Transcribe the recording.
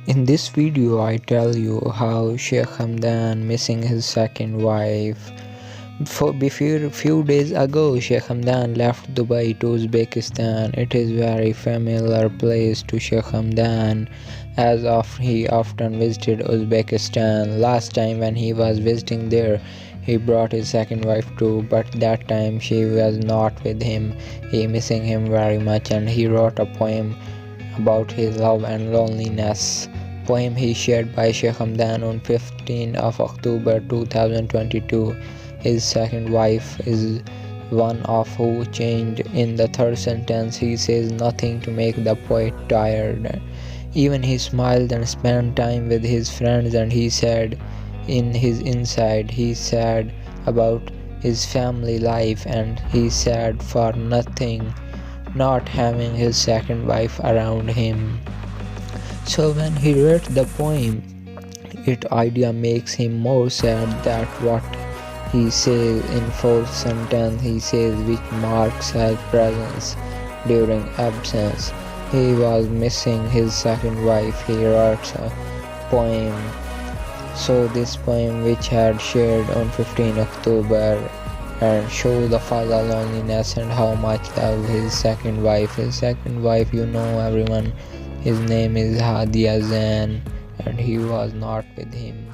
In this video, I tell you how Sheikh Hamdan missing his second wife. Before few days ago, Sheikh Hamdan left Dubai to Uzbekistan. It is very familiar place to Sheikh Hamdan, as he often visited Uzbekistan. Last time when he was visiting there, he brought his second wife too, but that time she was not with him. He missing him very much, and he wrote a poem about his love and loneliness. Poem he shared by Sheikh Hamdan on 15th of October 2022. His second wife is one of who changed. In the third sentence he says nothing to make the poet tired. Even he smiled and spent time with his friends, and he said in his inside he said about his family life, and he said for nothing not having his second wife around him. So when he read the poem, it idea makes him more sad that what he says in fourth sentence. He says which marks his presence during absence. He was missing his second wife. He wrote a poem. So this poem which had shared on 15 October and show the Fazza loneliness and how much love his second wife. His second wife, you know everyone, his name is Hadia Zain, and he was not with him.